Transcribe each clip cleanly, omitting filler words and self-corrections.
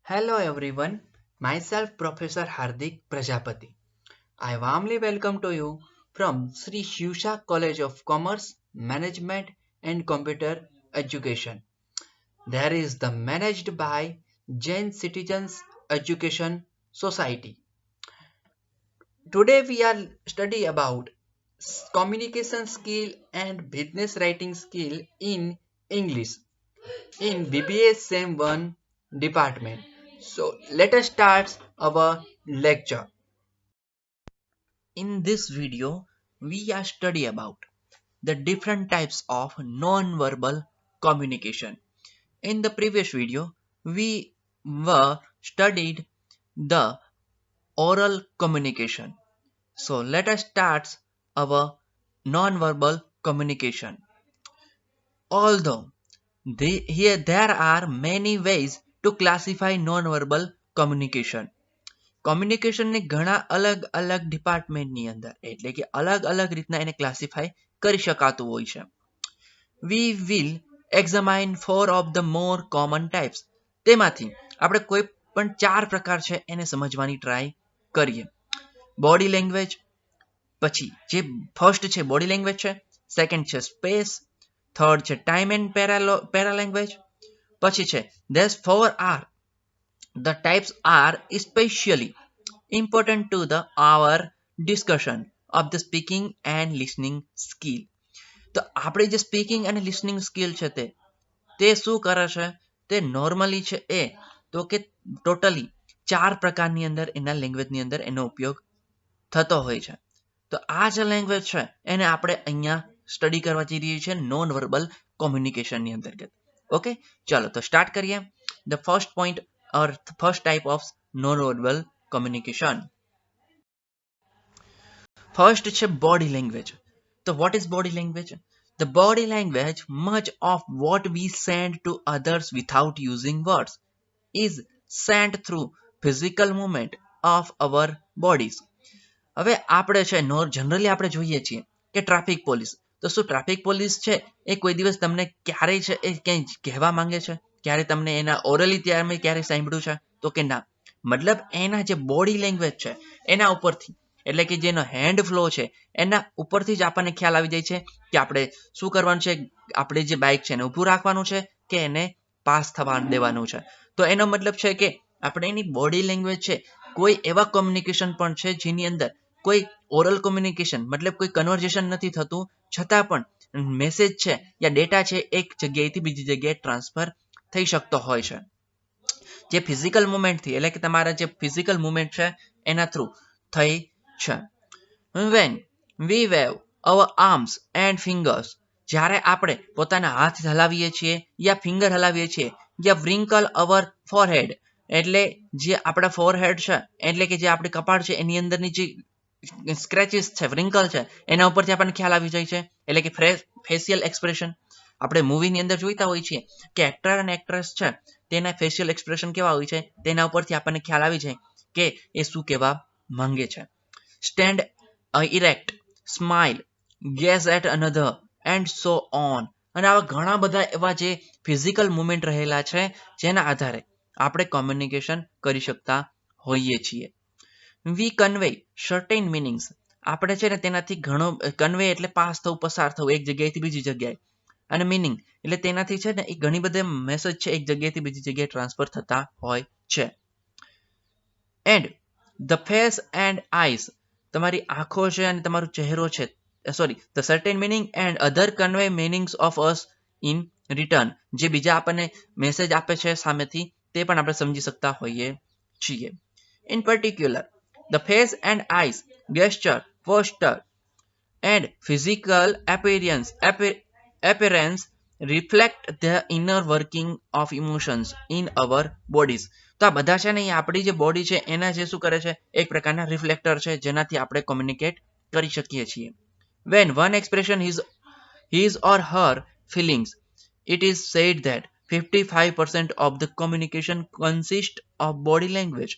Hello everyone, myself Professor Hardik Prajapati. I warmly welcome to you from Sri Shivsha College of Commerce, Management and Computer Education. There is the managed by Jain Citizens Education Society. Today we are study about communication skill and business writing skill in English in BBA Sem 1 department. So let us start our lecture. In this video, we are study about the different types of non-verbal communication. In the previous video, we were studied the oral communication. So let us start our non-verbal communication. Although here there are many ways to classify non-verbal communication. કોમ્યુનિકેશનને ઘણા અલગ અલગ ડિપાર્ટમેન્ટની અંદર એટલે કે અલગ અલગ રીતના એને ક્લાસિફાય કરી શકાતું હોય છે. We will examine four of the more common types. તેમાંથી આપણે કોઈ પણ ચાર પ્રકાર છે એને સમજવાની ટ્રાય કરીએ. બોડી લેંગ્વેજ, પછી જે ફર્સ્ટ છે બોડી લેંગ્વેજ છે, સેકન્ડ છે સ્પેસ, થર્ડ છે ટાઈમ એન્ડ પેરા લેંગ્વેજ, પછી છે these four are the types are especially important to our discussion of the speaking and listening skill. તો આપણે જે સ્પીકિંગ અને લિસનિંગ સ્કિલ છે તે શું કરે છે? તે નોર્મલી છે એ તો કે ટોટલી ચાર પ્રકારની અંદર એના લેંગ્વેજની અંદર એનો ઉપયોગ થતો હોય છે. તો આ જે લેંગ્વેજ છે એને આપણે અહીંયા સ્ટડી કરવા જઈ રહી છે નોન વર્બલ કોમ્યુનિકેશનની અંતર્ગત. ઓકે, ચાલો તો સ્ટાર્ટ કરીએ. The first point or the first type of non-verbal communication. First is body language. So what is body language? The body language, much of what we send to others without using words, is sent through physical movement of our bodies. હવે આપણે છે generally આપણે જોઈએ છીએ કે traffic police, તો શું traffic police છે એ કોઈ દિવસ તમને ક્યારેય છે એ ક્યાંય કહેવા માંગે છે? ક્યારે તમને એના ઓરલી ત્યારે ક્યારે સાંભળ્યું છે? તો કે ના. મતલબ એના જે બોડી લેંગ્વેજ છે એના ઉપરથી, એટલે કે જેનો હેન્ડ ફ્લો છે એના ઉપરથી જ આપણને ખ્યાલ આવી જાય છે કે આપણે શું કરવાનું છે. આપણે જે બાઇક છે એને ઊભું રાખવાનું છે કે એને પાસ થવા દેવાનું છે. તો એનો મતલબ છે કે આપણે એની બોડી લેંગ્વેજ છે. કોઈ એવા કોમ્યુનિકેશન પણ છે જેની અંદર કોઈ ઓરલ કોમ્યુનિકેશન મતલબ કોઈ કન્વર્ઝેશન નથી થતું, છતાં પણ મેસેજ છે યા ડેટા છે એક જગ્યાએથી બીજી જગ્યાએ ટ્રાન્સફર થઈ શકતો હોય છે. જે ફિઝિકલ મુવમેન્ટથી, એટલે કે તમારા જે ફિઝિકલ મુવમેન્ટ છે એના થ્રુ થઈ છે. When we wave our arms and fingers, જ્યારે આપણે પોતાના હાથ હલાવીએ છીએ યા ફિંગર હલાવીએ છીએ, યા વ્રિંકલ અવર ફોરહેડ, એટલે જે આપણા ફોરહેડ છે એટલે કે જે આપણી કપાળ છે એની અંદરની જે સ્ક્રેચીસ છે, વ્રિંકલ છે, એના ઉપરથી આપણને ખ્યાલ આવી જાય છે. એટલે કે ફેશિયલ એક્સપ્રેશન આપણે મૂવીની અંદર જોઈતા હોઈએ છીએ કે એક્ટર અને એક્ટ્રેસ છે તેના ફેશિયલ એક્સપ્રેશન કેવા હોય છે, તેના ઉપરથી આપણને ખ્યાલ આવી જાય કે એ શું કહેવા માંગે છે. Stand erect, smile, gaze at another and so on. અને આવા ઘણા બધા એવા જે ફિઝિકલ મુવમેન્ટ રહેલા છે જેના આધારે આપણે કોમ્યુનિકેશન કરી શકતા હોઈએ છીએ. વી કન્વે સર્ટેન મિનિંગ્સ, આપણે છે ને તેનાથી ઘણો કન્વે એટલે પાસ થવું, પસાર થવું એક જગ્યાએથી બીજી જગ્યાએ, અને મિનિંગ એટલે તેનાથી છે ને એ ઘણી બધી મેસેજ છે એક જગ્યાએથી બીજી જગ્યાએ ટ્રાન્સફર થતા હોય છે. And the face and eyes, તમારી આંખો છે અને તમારો ચહેરો છે, sorry, the certain meaning and other convey meanings of us in return, જે બીજા આપણને મેસેજ આપે છે સામેથી તે પણ આપણે સમજી શકતા હોઈએ છીએ. In particular the face and eyes, gesture, posture and physical appearance reflect the inner working of emotions in our bodies. તો આ બધા છે ને એ આપણી જે બોડી છે એના જે શું કરે છે, એક પ્રકારના રિફ્લેક્ટર છે જેનાથી આપણે કોમ્યુનિકેટ કરી શકીએ છીએ. When one expression is his or her feelings, it is said that 55% of the communication consists of body language.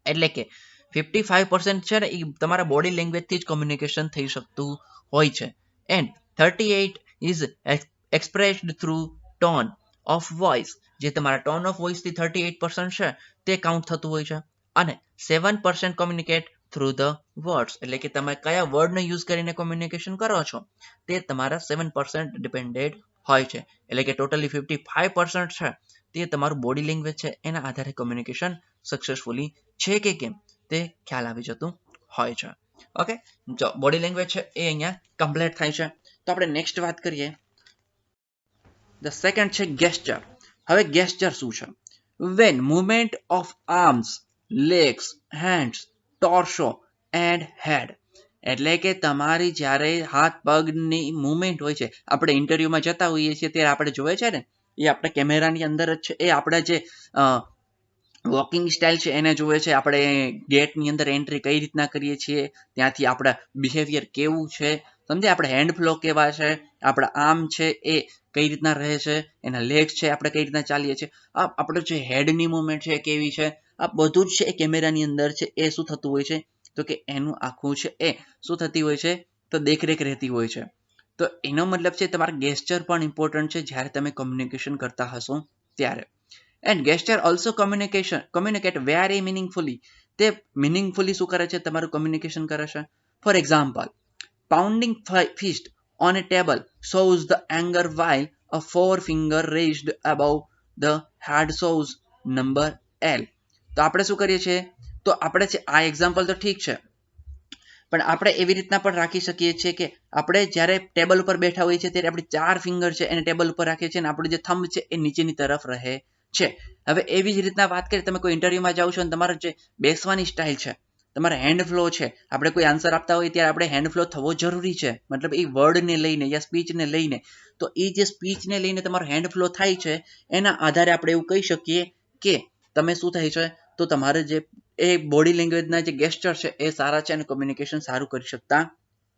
એટલે કે 55% છે ને એ તમારા બોડી લેંગ્વેજથી જ કોમ્યુનિકેશન થઈ શકતું હોય છે. And 38 is expressed through tone of voice, જે તમારા ટોન ઓફ વોઇસથી 38% છે તે કાઉન્ટ થતું હોય છે, અને 7% કોમ્યુનિકેટ થ્રુ ધ વર્ડ્સ, એટલે કે તમે કયા વર્ડને યુઝ કરીને કોમ્યુનિકેશન કરો છો તે તમારા 7% ડિપેન્ડેડ હોય છે. એટલે કે ટોટલી 55% છે તે તમારું બોડી લેંગ્વેજ છે એના આધારે કોમ્યુનિકેશન સક્સેસફુલી છે કે કેમ તે ખ્યાલ આવી જતું હોય છે. ઓકે, જો બોડી લેંગ્વેજ છે એ અહીંયા કમ્પ્લીટ થાય છે. તો આપણે નેક્સ્ટ વાત કરીએ. ધ સેકન્ડ છે ગેસ્ચર. હવે ગેસ્ચર શું છે? When movement of arms, legs, hands, torso and head, એટલે કે તમારી જ્યારે હાથ પગની મુવમેન્ટ હોય છે, આપણે ઇન્ટરવ્યુમાં જતા હોઈએ છીએ ત્યારે આપણે જોઈએ છે ને, એ આપણે કેમેરાની અંદર જ છે, એ આપણે જે વોકિંગ સ્ટાઇલ છે એને જોવે છે, આપણે ગેટની અંદર એન્ટ્રી કઈ રીતના કરીએ છીએ, ત્યાંથી આપણા બિહેવિયર કેવું છે, સમજે, આપણે હેન્ડ ફ્લો કેવા છે, આપણા આર્મ છે એ કઈ રીતના રહે છે, એના લેગ્સ છે આપણે કઈ રીતના ચાલીએ છીએ, આપણો જે હેડની મુવમેન્ટ છે કેવી છે, આ બધું જ છે એ કેમેરાની અંદર છે. એ શું થતું હોય છે તો કે એનું આખું છે એ શું થતી હોય છે તો દેખરેખ રહેતી હોય છે. તો એનો મતલબ છે તમારા ગેસ્ચર પણ ઇમ્પોર્ટન્ટ છે જ્યારે તમે કોમ્યુનિકેશન કરતા હશો ત્યારે. And gesture also communicate very meaningfully. તે મિનિંગફુલી શું કરે છે? તમારું કોમ્યુનિકેશન કરે છે. For example, pounding fist on a table shows the anger, while a forefinger raised above the head shows number L. તો આપણે શું કરીએ છીએ? તો આપણે છે આ એક્ઝામ્પલ તો ઠીક છે, પણ આપણે એવી રીતના પણ રાખી શકીએ છીએ કે આપણે જ્યારે ટેબલ ઉપર બેઠા હોઈએ છીએ ત્યારે આપણી 4 ફિંગર છે એને ટેબલ ઉપર રાખીએ છીએ અને આપણું જે થંબ છે એ નીચેની તરફ રહે છે. હવે એવી જ રીતના વાત કરીએ, તમે કોઈ ઇન્ટરવ્યુમાં જાઓ છો અને તમારો જે બેસવાની સ્ટાઇલ છે, તમારા હેન્ડ ફ્લો છે, આપણે કોઈ આન્સર આપતા હોય ત્યારે આપણે હેન્ડ ફ્લો થવો જરૂરી છે, મતલબ એ વર્ડને લઈને યા સ્પીચને લઈને. તો એ જે સ્પીચને લઈને તમારો હેન્ડ ફ્લો થાય છે એના આધારે આપણે એવું કહી શકીએ કે તમે શું થાય છે તો તમારે જે એ બોડી લેંગ્વેજના જે ગેસ્ચર છે એ સારા છે અને કોમ્યુનિકેશન સારું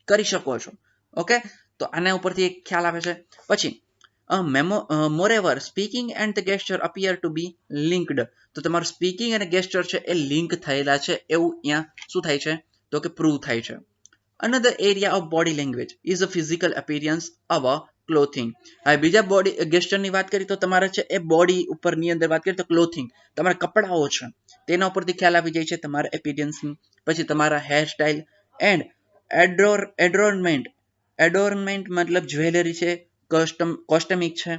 કરી શકો છો. ઓકે, તો આના ઉપરથી એક ખ્યાલ આવે છે. પછી moreover, speaking and the gesture appear to be linked. તો તમારું સ્પીકિંગ અને ગેસ્ચર છે એ લિંક થયેલા છે એવું અહીંયા શું થાય છે તો કે પ્રૂવ થાય છે. Another area of body language is a physical appearance of a clothing. હવે બીજા બોડી ગેસ્ચરની વાત કરીએ તો તમારે છે એ બોડી ઉપરની અંદર વાત કરીએ તો ક્લોથિંગ, તમારા કપડાઓ છે તેના ઉપરથી ખ્યાલ આવી જાય છે તમારા એપિરિયન્સની. પછી તમારા હેર સ્ટાઇલ એન્ડ એડોર્નમેન્ટ મતલબ જ્વેલરી છે, કોસ્ટમિક છે,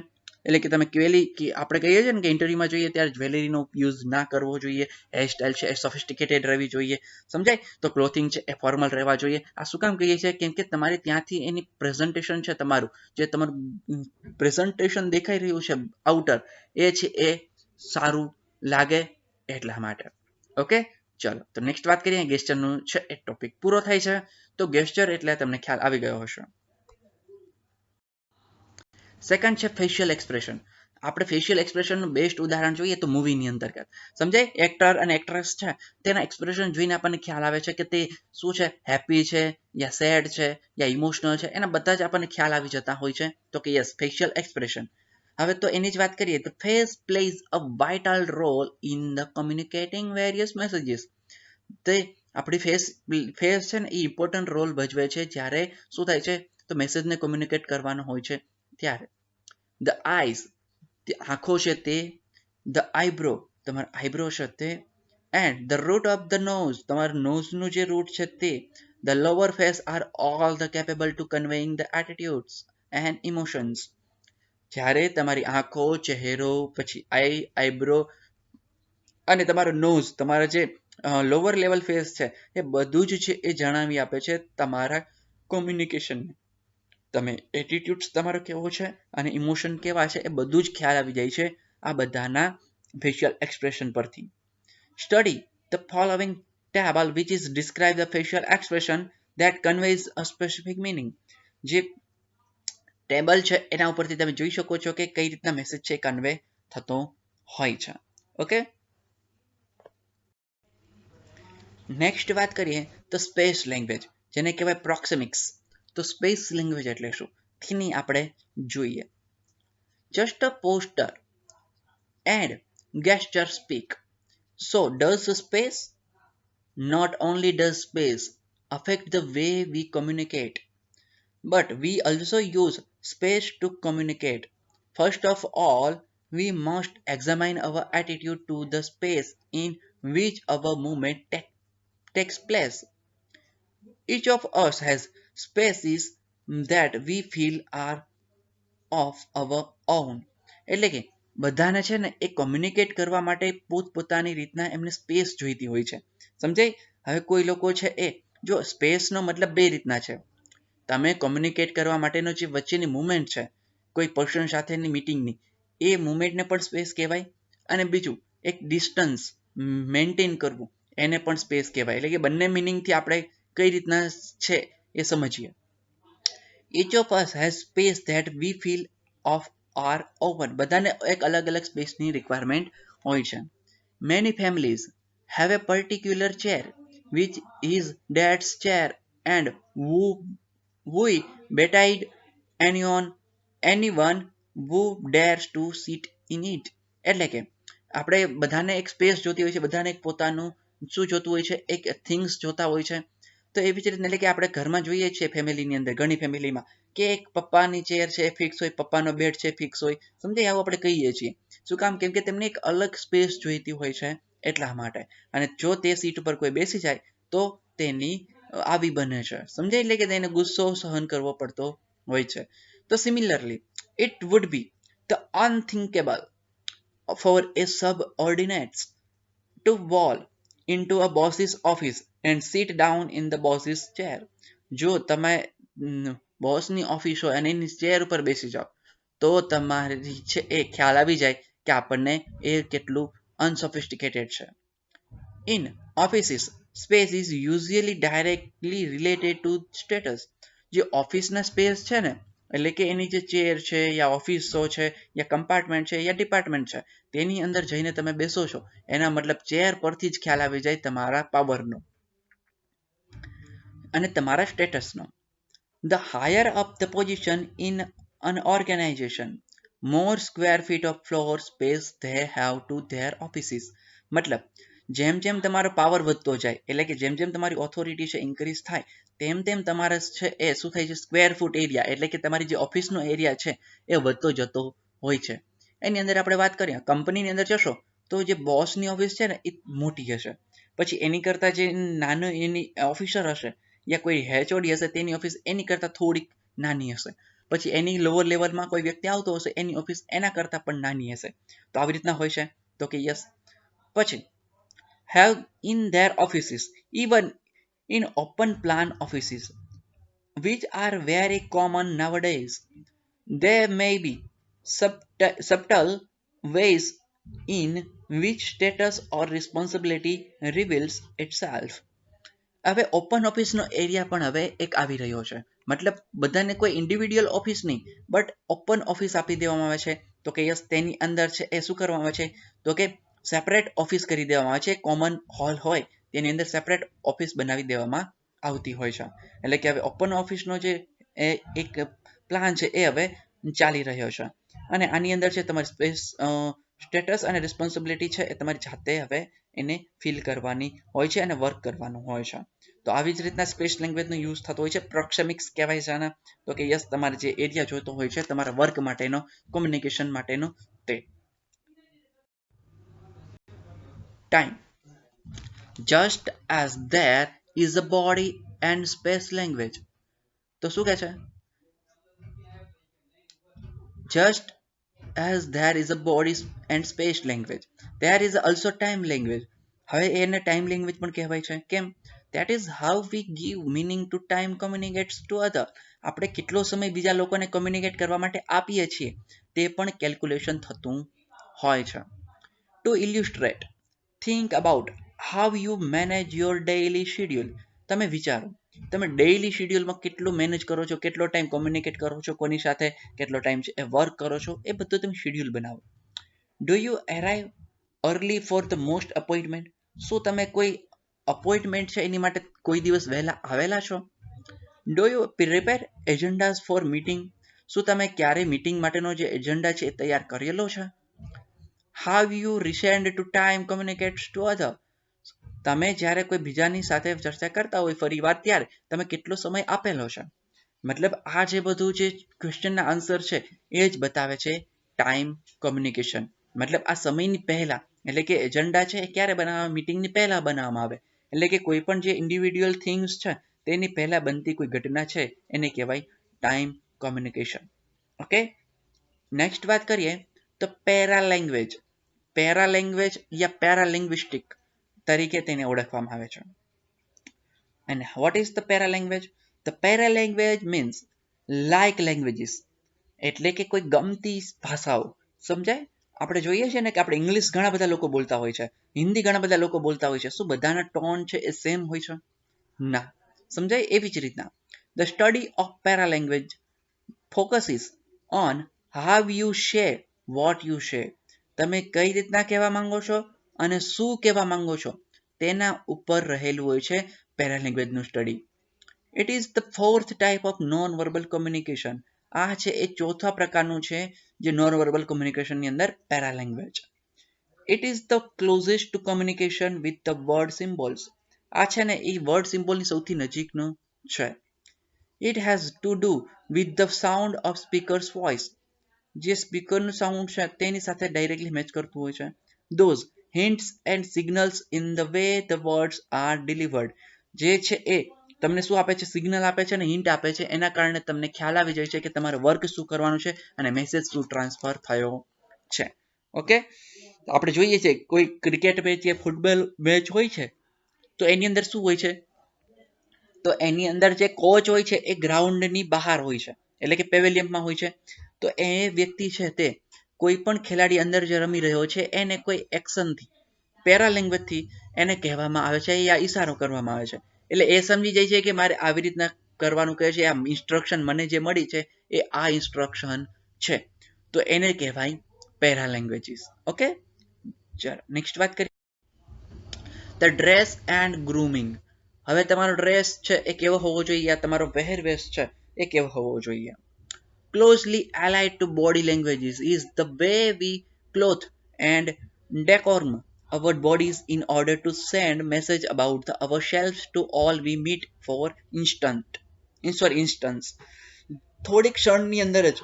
એટલે કે તમે આપણે કહીએ છીએ ને કે ઇન્ટરવ્યુમાં જોઈએ ત્યારે જ્વેલરીનો યુઝ ના કરવો જોઈએ, હેર સ્ટાઇલ છે એ સોફિસ્ટિકેટેડ રહેવી જોઈએ, સમજાય. તો ક્લોથિંગ છે એ ફોર્મલ રહેવા જોઈએ. આ શું કામ કહીએ છીએ? કેમ કે તમારે ત્યાંથી એની પ્રેઝન્ટેશન છે, તમારું પ્રેઝન્ટેશન દેખાઈ રહ્યું છે આઉટર, એ છે એ સારું લાગે એટલા માટે. ઓકે, ચલો તો નેક્સ્ટ વાત કરીએ. ગેસ્ચરનું છે એ ટોપિક પૂરો થાય છે. તો ગેસ્ચર એટલે તમને ખ્યાલ આવી ગયો હશે. સેકન્ડ છે ફેશિયલ એક્સપ્રેશન. આપણે ફેશિયલ એક્સપ્રેશનનું બેસ્ટ ઉદાહરણ જોઈએ તો મૂવીની અંતર્ગત સમજાય, એક્ટર અને એક્ટ્રેસ છે તેના એક્સપ્રેશન જોઈને આપણને ખ્યાલ આવે છે કે તે શું છે, હેપી છે યા સેડ છે યા ઇમોશનલ છે, એના બધા જ આપણને ખ્યાલ આવી જતા હોય છે. તો કે યસ, ફેશિયલ એક્સપ્રેશન. હવે તો એની જ વાત કરીએ તો face plays a vital role in the communicating various messages. તે આપણી ફેસ છે ને એ ઇમ્પોર્ટન્ટ રોલ ભજવે છે જ્યારે શું થાય છે તો મેસેજને કોમ્યુનિકેટ કરવાનો હોય છે ત્યારે. ધ આઈઝ, આંખો છે તે, ધ આઈબ્રો, તમારા આઈબ્રો છે તે, and the root of the nose, તમારા નોઝનું જે રૂટ છે તે, the lower face are all the capable to conveying the attitudes and emotions. જ્યારે તમારી આંખો, ચહેરો, પછી આઈબ્રો અને તમારો નોઝ, તમારા જે લોઅર લેવલ ફેસ છે એ બધું જ છે એ જણાવી આપે છે તમારા કોમ્યુનિકેશનને. તમે એટીટ્યુડ્સ તમારો કેવો છે અને ઇમોશન કેવા છે એ બધું જ ખ્યાલ આવી જાય છે આ બધાના ફેશિયલ એક્સપ્રેશન પરથી. Study the following table which is describe the facial expression that conveys a specific meaning. જે ટેબલ છે એના ઉપરથી તમે જોઈ શકો છો કે કઈ રીતના મેસેજ છે કન્વે થતો હોય છે. ઓકે, નેક્સ્ટ વાત કરીએ તો સ્પેસ લેંગ્વેજ, જેને કહેવાય પ્રોક્સિમિક્સ. તો સ્પેસ લેંગ્વેજ એટલે શું તેની આપણે જોઈએ. Just a poster and gesture speak. So does space? Not only does space affect the way we communicate, but we also use space to communicate. First of all, we must examine our attitude to the space in which our movement takes place. Each of us has spaces that we feel are of our own. એટલે કે બધાને છે ને એ communicate કરવા માટે પોતપોતાની રીતના એમને સ્પેસ જોઈતી હોય છે. સમજાય? હવે કોઈ લોકો છે એ જો સ્પેસનો મતલબ બે રીતના છે. તમે કોમ્યુનિકેટ કરવા માટેનો જે વચ્ચેની મુવમેન્ટ છે કોઈ પર્સન સાથેની મીટિંગની, એ મુવમેન્ટને પણ સ્પેસ કહેવાય. અને બીજું એક ડિસ્ટન્સ મેન્ટેન કરવું, એને પણ સ્પેસ કહેવાય. એટલે કે બંને મિનિંગથી આપણે કઈ રીતના છે એ સમજીએ. Each of us has space that we feel of our own. બધાને એક અલગ અલગ સ્પેસની રિક્વાયરમેન્ટ હોય છે. Many families have a particular chair which is dad's chair and we betide anyone who dares to sit in it. એટલે કે આપણે બધાને એક સ્પેસ જોતી હોય છે, બધાને એક પોતાનું શું જોતું હોય છે, એક થિંગ્સ જોતા હોય છે. તો એવી જ રીતે એટલે કે આપણે ઘરમાં જોઈએ છીએ ફેમિલીની અંદર, ઘણી ફેમિલીમાં કે એક પપ્પાની ચેર છે ફિક્સ હોય, પપ્પાનો બેડ છે ફિક્સ હોય. સમજાય? આવું આપણે કહીએ છીએ. શું કામ? કેમ કે તેમને એક અલગ સ્પેસ જોઈતી હોય છે એટલા માટે. અને જો તે સીટ ઉપર કોઈ બેસી જાય તો તેની આવી બને છે. સમજાય? એટલે કે તેને ગુસ્સો સહન કરવો પડતો હોય છે. તો similarly it would be the unthinkable for a subordinate to wall into a boss's office and sit down in the boss's chair. જો તમે બોસની ઓફિસ હોય અને એની ચેર ઉપર બેસી જાઓ તો તમારી છે એ ખ્યાલ આવી જાય કે આપણને એ કેટલું અનસોફિસ્ટિકેટેડ છે. In offices, space is usually directly related to status. જે ઓફિસના સ્પેસ છે ને, એટલે કે એની જે ચેર છે યા ઓફિસો છે યા કમ્પાર્ટમેન્ટ છે યા ડિપાર્ટમેન્ટ છે, તેની અંદર જઈને તમે બેસો છો, એના મતલબ ચેર પરથી જ ખ્યાલ આવી જાય તમારા પાવરનો અને તમારા સ્ટેટસનો. The higher up the position in an organization, more square feet of floor space they have to their offices. મતલબ જેમ જેમ તમારો પાવર વધતો જાય, એટલે કે જેમ જેમ તમારી ઓથોરિટી છે ઇન્ક્રીઝ થાય, તેમ તેમ તમારે છે એ શું થાય છે, સ્ક્વેર ફૂટ એરિયા, એટલે કે તમારી જે ઓફિસનો એરિયા છે એ વધતો જતો હોય છે. એની અંદર આપણે વાત કરીએ, કંપનીની અંદર જશો તો જે બોસની ઓફિસ છે ને એ મોટી હશે. પછી એની કરતાં જે નાનો એની ઓફિસર હશે યા કોઈ HOD હશે તેની ઓફિસ એની કરતાં થોડીક નાની હશે. પછી એની લોઅર લેવલમાં કોઈ વ્યક્તિ આવતો હશે, એની ઓફિસ એના કરતાં પણ નાની હશે. તો આવી રીતના હોય છે. તો કે યસ. પછી have in their offices, even in open plan offices, which are very common nowadays. There may be subtle ways in which status or responsibility reveals itself. હવે ઓપન ઓફિસનો એરિયા પણ હવે એક આવી રહ્યો છે. મતલબ બધાને કોઈ ઇન્ડિવિડ્યુઅલ ઓફિસ નહીં, બટ ઓપન ઓફિસ આપી દેવામાં આવે છે. તો કે યસ, તેની અંદર છે એ શું કરવામાં આવે છે, તો કે સેપરેટ ઓફિસ કરી દેવામાં આવે છે. કોમન હોલ હોય તેની અંદર સેપરેટ ઓફિસ બનાવી દેવામાં આવતી હોય છે. એટલે કે હવે ઓપન ઓફિસનો જે એક પ્લાન છે એ હવે ચાલી રહ્યો છે. અને આની અંદર છે તમારી સ્પેસ, સ્ટેટસ અને રિસ્પોન્સિબિલિટી છે એ તમારી જાતે હવે એને ફીલ કરવાની હોય છે અને વર્ક કરવાનું હોય છે. તો આવી જ રીતના સ્પેસ લેંગ્વેજનો યુઝ થતો હોય છે. પ્રોક્સેમિક્સ કહેવાય છે આના. તો કે યસ, તમારે જે એરિયા જોઈતો હોય છે તમારા વર્ક માટેનો, કોમ્યુનિકેશન માટેનો, તે time. Just as there is a body and space language. તો શું કહે છે? Just as there is a body and space language, there is also time language. હવે એને ટાઈમ લેંગ્વેજ પણ કહેવાય છે. કેમ? that is how we give meaning to time communicates to other. આપણે કેટલો સમય બીજા લોકોને કોમ્યુનિકેટ કરવા માટે આપીએ છીએ તે પણ કેલ્ક્યુલેશન થતું હોય છે. To illustrate, think about how you manage your daily schedule. તમે વિચારો, તમે ડેઇલી શેડ્યુલમાં કેટલું મેનેજ કરો છો, કેટલો ટાઈમ કોમ્યુનિકેટ કરો છો કોની સાથે, કેટલો ટાઈમ છે એ વર્ક કરો છો, એ બધું તમે શેડ્યુલ બનાવો. Do you arrive early for the most appointment? શું તમે કોઈ અપોઇન્ટમેન્ટ છે એની માટે કોઈ દિવસ વહેલા આવેલા છો? Do you prepare agendas for meeting? શું તમે ક્યારે મીટિંગ માટેનો જે એજન્ડા છે એ તૈયાર કરેલો છે? How you resend to time communicates to other? તમે જ્યારે કોઈ બીજાની સાથે ચર્ચા કરતા હોય ફરી વાર ત્યારે તમે કેટલો સમય આપેલો છે? મતલબ આ જે બધું જે ક્વેશ્ચનના આન્સર છે એ જ બતાવે છે ટાઈમ કોમ્યુનિકેશન, મતલબ આ સમયની પહેલા, એટલે કે એજન્ડા છે એ ક્યારે બનાવવામાં, મીટિંગની પહેલા બનાવવામાં આવે, એટલે કે કોઈ પણ જે ઇન્ડિવિડ્યુઅલ થિંગ્સ છે તેની પહેલા બનતી કોઈ ઘટના છે એને કહેવાય ટાઈમ કોમ્યુનિકેશન. ઓકે, નેક્સ્ટ વાત કરીએ તો પેરા લેંગ્વેજ. પેરા લેંગ્વેજ યા પેરાલિંગ્વિસ્ટિક તરીકે તેને ઓળખવામાં આવે છે. And what is the paralanguage? The paralanguage means like languages, એટલે કે કોઈ ગમતી ભાષાઓ. સમજાય? આપણે જોઈએ છીએ ને કે આપણે ઇંગ્લિશ ઘણા બધા લોકો બોલતા હોય છે, હિન્દી ઘણા બધા લોકો બોલતા હોય છે. શું બધાના ટોન છે એ સેમ હોય છે? ના. સમજાય? એવી જ રીતના the study of paralanguage focuses on how you share what you share. તમે કઈ રીતના કહેવા માંગો છો અને શું કહેવા માંગો છો તેના ઉપર રહેલું હોય છે પેરાલેંગ્વેજનું study. It is the fourth type of non verbal communication. આ છે એ ચોથા પ્રકારનું છે જે નોન વર્બલ કોમ્યુનિકેશનની અંદર paralanguage. It is the closest to communication with the word symbols. આ છે ને એ વર્ડ સિમ્બોલની સૌથી નજીકનું છે. It has to do with the sound of speakers voice. જે સ્પીકરનું સાઉન્ડ છે તેની સાથે ડાયરેક્ટલી મેચ કરતું હોય છે. Those hints and signals in the way the words are delivered. જે છે એ તમને શું આપે છે? સિગ્નલ આપે છે અને હિન્ટ આપે છે. એના કારણે તમને ખ્યાલ આવી જાય છે કે તમારે વર્ક શું કરવાનું છે અને મેસેજ શું ટ્રાન્સફર થયો છે. ઓકે, આપણે જોઈએ છે કોઈ ક્રિકેટ મેચ કે ફૂટબોલ મેચ હોય છે તો એની અંદર શું હોય છે? તો એની અંદર જે કોચ હોય છે એ ગ્રાઉન્ડની બહાર હોય છે, એટલે કે પેવેલિયમમાં હોય છે. તો એ વ્યક્તિ છે તે કોઈ પણ ખેલાડી અંદર જે રમી રહ્યો છે એને કોઈ એક્શનથી, પેરાલેંગ્વેજથી એને કહેવામાં આવે છે યા ઈશારો કરવામાં આવે છે. એટલે એ સમજી જાય છે કે મારે આવી રીતના કરવાનું કહે છે, આ ઇન્સ્ટ્રક્શન મને જે મળી છે એ આ ઇન્સ્ટ્રક્શન છે. તો એને કહેવાય પેરાલેંગ્વેજીસ. ઓકે, ચાલો નેક્સ્ટ વાત કરીએ. The dress and grooming. હવે તમારો ડ્રેસ છે એ કેવો હોવો જોઈએ, યા તમારો પહેરવેશ છે એ કેવો હોવો જોઈએ. Closely allied to body languages is the way we clothe and decorm our bodies in order to send message about ourselves to all we meet. For instance, થોડી ક્ષણની અંદર જ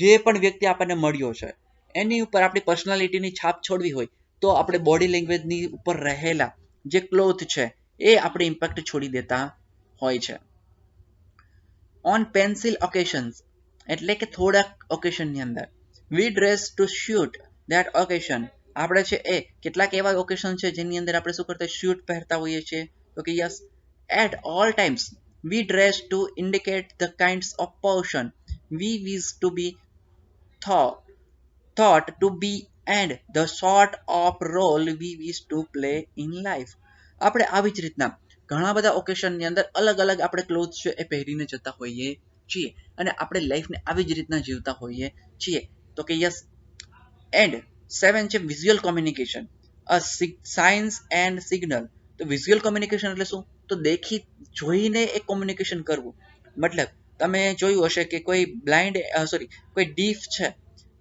જે પણ વ્યક્તિ આપણને મળ્યો છે એની ઉપર આપણી પર્સનાલિટીની છાપ છોડવી હોય તો આપણે બોડી લેંગ્વેજની ઉપર રહેલા જે ક્લોથ છે એ આપણે ઇમ્પેક્ટ છોડી દેતા હોય છે. ઓન પેન્સિલ ઓકેશન્સ, એટલે કે થોડાક ઓકેશનની અંદર. We dress to suit that occasion. આપણે છે એ કેટલાક એવા ઓકેશન છે જેની અંદર આપણે શું કરતા, શૂટ પહેરતા હોઈએ છીએ. તો કે yes, at all times we dress to indicate the kinds of person we wish to be thought to be and the sort of role we wish to play in life. આપણે આવી જ રીતના ઘણા બધા ઓકેશનની અંદર અલગ અલગ આપણે ક્લોથ છે એ પહેરીને જતા હોઈએ છીએ અને આપણે લાઈફને આવી જ રીતના જીવતા હોઈએ છીએ. તો કે યસ. એન્ડ 7 છે visual communication, a science and signal. તો વિઝ્યુઅલ કોમ્યુનિકેશન એટલે શું? તો દેખી જોઈને એક કોમ્યુનિકેશન કરવું. મતલબ તમે જોયું હશે કે કોઈ કોઈ ડીફ છે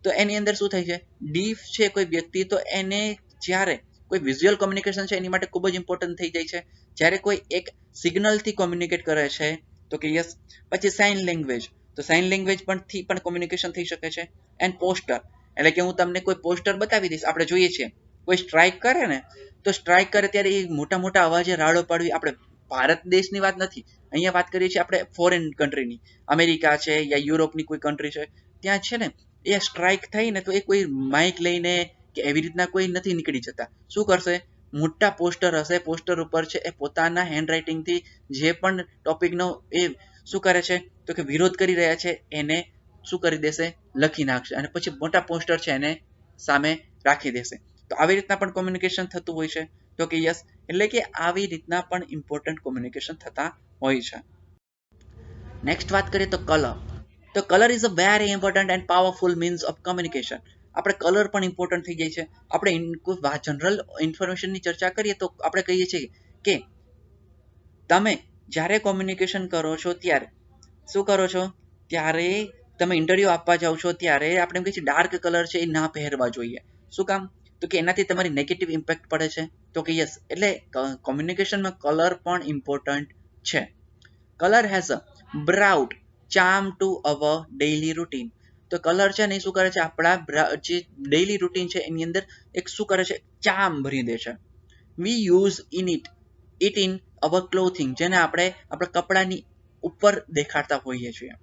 તો એની અંદર શું થાય છે, ડીફ છે કોઈ વ્યક્તિ, તો એને જ્યારે કોઈ વિઝ્યુઅલ કોમ્યુનિકેશન છે એની માટે ખૂબ જ ઇમ્પોર્ટન્ટ થઈ જાય છે. જ્યારે કોઈ એક સિગ્નલથી કોમ્યુનિકેટ કરે છે તો કે યસ. પછી સાઇન લેંગ્વેજ, તો સાઇન લેંગ્વેજ થી પણ કોમ્યુનિકેશન થઈ શકે છે. એન્ડ પોસ્ટર, એટલે કે હું તમને કોઈ પોસ્ટર બતાવી દઈશ. આપણે જોઈએ છીએ કોઈ સ્ટ્રાઇક કરે ને તો સ્ટ્રાઇક કરે ત્યારે એ મોટા મોટા અવાજે રાડો પાડવી. આપણે ભારત દેશની વાત નથી, અહીંયા વાત કરીએ છીએ આપણે ફોરેન કન્ટ્રીની, અમેરિકા છે યા યુરોપની કોઈ કન્ટ્રી છે, ત્યાં છે ને એ સ્ટ્રાઇક થઈ ને તો એ કોઈ માઇક લઈને કે એવી રીતના કોઈ નથી નીકળી જતા. શું કરશે? મોટા પોસ્ટર હશે, પોસ્ટર ઉપર છે એ પોતાના હેન્ડરાઇટિંગથી જે પણ ટોપિકનો એ શું કરે છે તો કે વિરોધ કરી રહ્યા છે એને શું કરી દેશે, લખી નાખશે અને પછી મોટા પોસ્ટર છે એને સામે રાખી દેશે. તો આવી રીતના પણ કોમ્યુનિકેશન થતું હોય છે. તો કે યસ, એટલે કે આવી રીતના પણ ઇમ્પોર્ટન્ટ કોમ્યુનિકેશન થતા હોય છે. નેક્સ્ટ વાત કરીએ તો કલર. તો colour is a very important and powerful means of communication. આપણે કલર પણ ઇમ્પોર્ટન્ટ થઈ જાય છે. આપણે જનરલ ઇન્ફોર્મેશનની ચર્ચા કરીએ તો આપણે કહીએ છીએ કે તમે જ્યારે કોમ્યુનિકેશન કરો છો ત્યારે શું કરો છો, ત્યારે તમે ઇન્ટરવ્યુ આપવા જાઓ છો ત્યારે આપણે એમ કહીએ છીએ ડાર્ક કલર છે એ ના પહેરવા જોઈએ. શું કામ? તો કે એનાથી તમારી નેગેટિવ ઇમ્પેક્ટ પડે છે. તો કે યસ, એટલે કોમ્યુનિકેશનમાં કલર પણ ઇમ્પોર્ટન્ટ છે. Colour has a બ્રાઉટ charm to our daily routine. તો કલર છે ને એ શું કરે છે, આપણા જે ડેઇલી રૂટીન છે એની અંદર એક શું કરે છે, ચામ ભરી દે છે. વી use it in our clothing, જેને આપણે આપણા કપડાની ઉપર દેખાડતા હોઈએ છીએ.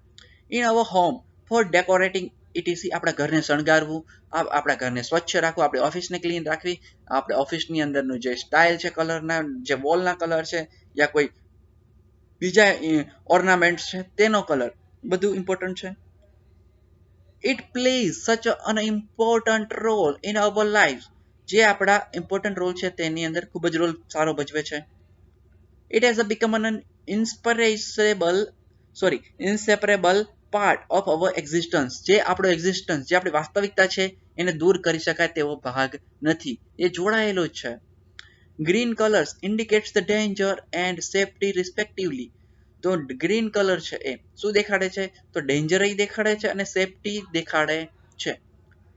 In our home for decorating etc, આપણા ઘરને શણગારવું, આપણા ઘરને સ્વચ્છ રાખવું, આપણી ઓફિસને ક્લીન રાખવી, આપણે ઓફિસની અંદરનું જે સ્ટાઇલ છે કલરના, જે વોલના કલર છે યા કોઈ બીજા ઓર્નામેન્ટ છે તેનો કલર, બધું ઇમ્પોર્ટન્ટ છે. It plays such an important role in our life, જે આપણા ઇમ્પોર્ટન્ટ રોલ છે તેની અંદર ખૂબ જ રોલ સારો ભજવે છે. It has become an inseparable part of our existence, જે આપણો એક્ઝિસ્ટન્સ, જે આપણી વાસ્તવિકતા છે એને દૂર કરી શકાય તેવો ભાગ નથી, એ જોડાયેલો જ છે. Green colours indicates the danger and safety respectively, તો ગ્રીન કલર છે એ શું દેખાડે છે, તો ડેન્જર દેખાડે છે અને સેફટી દેખાડે છે.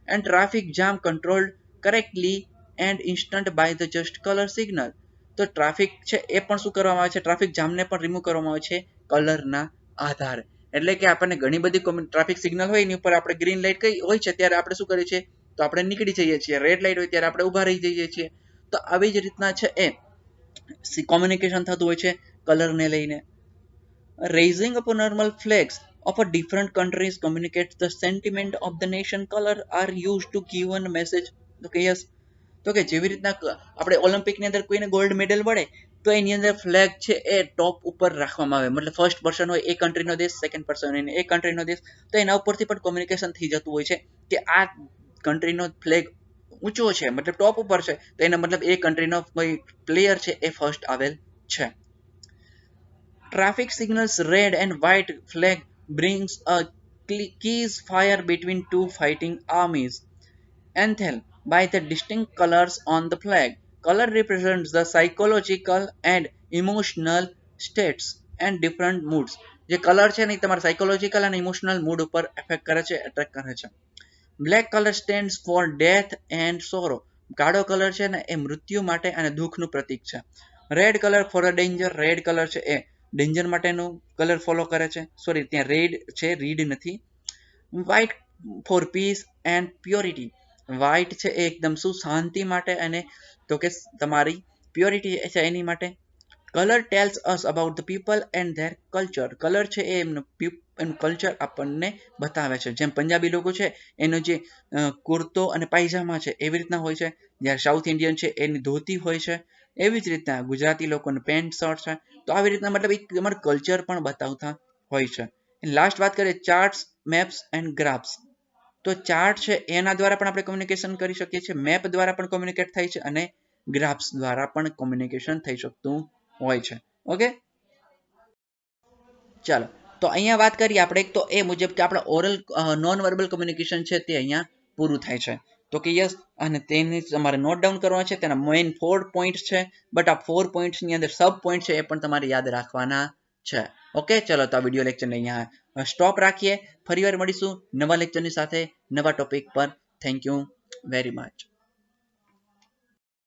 And traffic jam controlled correctly and instant by the just colour signal, તો ટ્રાફિક છે એ પણ શું કરવામાં આવે છે, ટ્રાફિક જામને પણ રિમૂવ કરવામાં આવે છે કલરના આધારે. એટલે કે આપણને ઘણી બધી ટ્રાફિક સિગ્નલ હોય એની ઉપર આપણે ગ્રીન લાઇટ કઈ હોય છે ત્યારે આપણે શું કરીએ છીએ, તો આપણે નીકળી જઈએ છીએ, રેડ લાઇટ હોય ત્યારે આપણે ઊભા રહી જઈએ છીએ. તો આવી જ રીતના છે એ કોમ્યુનિકેશન થતું હોય છે કલરને લઈને. Raising up normal flags of a different countries communicates the sentiment of the nation. Color are used to give a message. Okay, yes. તો કે જેવી રીતના આપણે ઓલિમ્પિકની અંદર કોઈને ગોલ્ડ મેડલ મળે તો એની અંદર ફ્લેગ છે એ ટોપ ઉપર રાખવામાં આવે, મતલબ ફર્સ્ટ પર્સન હોય એ કન્ટ્રીનો દેશ, સેકન્ડ પર્સન હોય એ કન્ટ્રીનો દેશ, તો એના ઉપરથી પણ કોમ્યુનિકેશન થઈ જતું હોય છે કે આ કન્ટ્રીનો ફ્લેગ ઊંચો છે, મતલબ ટોપ ઉપર છે, તો એનો મતલબ એ કન્ટ્રીનો કોઈ પ્લેયર છે એ ફર્સ્ટ આવેલ છે. Traffic signals red and white flag brings a cease fire between two fighting armies. Anthem by the distinct colors on the flag. Color represents the psychological and emotional states and different moods. જે colour છે ને તમારા psychological અને emotional mood ઉપર effect કરે છે, attract કરે છે. Black colour stands for death and sorrow, કાળો કલર છે ને એ મૃત્યુ માટે અને દુઃખનું પ્રતીક છે. Red colour for a danger, red colour છે એ ડેન્જર માટેનું કલર ફોલો કરે છે, સોરી ત્યાં રેડ છે, રીડ નથી. White for peace and purity, white છે એ એકદમ શું શાંતિ માટે અને તો કે તમારી પ્યોરિટી છે એની માટે. Colour tells us about the people and their culture, colour છે એ એમનું કલ્ચર આપણને બતાવે છે. જેમ પંજાબી લોકો છે એનો જે કુર્તો અને પાયજામા છે એવી રીતના હોય છે, જ્યારે સાઉથ ઇન્ડિયન છે એની ધોતી હોય છે, એવી જ રીતના ગુજરાતી લોકોને પેન્ટ શર્ટ છે. તો આવી રીતના મતલબ એક તમારું કલ્ચર પણ બતાવતા હોય છે. લાસ્ટ વાત કરીએ ચાર્ટ્સ, મેપ્સ એન્ડ ગ્રાફ્સ, તો ચાર્ટ છે એના દ્વારા પણ આપણે કોમ્યુનિકેશન કરી શકીએ છીએ, મેપ દ્વારા પણ કોમ્યુનિકેટ થાય છે અને ગ્રાફ્સ દ્વારા પણ કોમ્યુનિકેશન થઈ શકતું હોય છે. ઓકે, ચાલો તો અહીંયા વાત કરીએ આપણે તો એ મુજબ કે આપણા ઓરલ નોન વર્બલ કોમ્યુનિકેશન છે તે અહીંયા પૂરું થાય છે. તો કે યસ, અને તેને તમારે નોટ ડાઉન કરવા છે, તેના મેઇન 4 પોઈન્ટ છે, બટ આ 4 પોઈન્ટ્સની અંદર સબ પોઈન્ટ છે એ પણ તમારે યાદ રાખવાના છે. ઓકે, ચલો તો આ વિડીયો લેક્ચરને અહીંયા સ્ટોપ રાખીએ, ફરીવાર મળીશું નવા લેક્ચરની સાથે નવા ટોપિક પર. Thank you very much.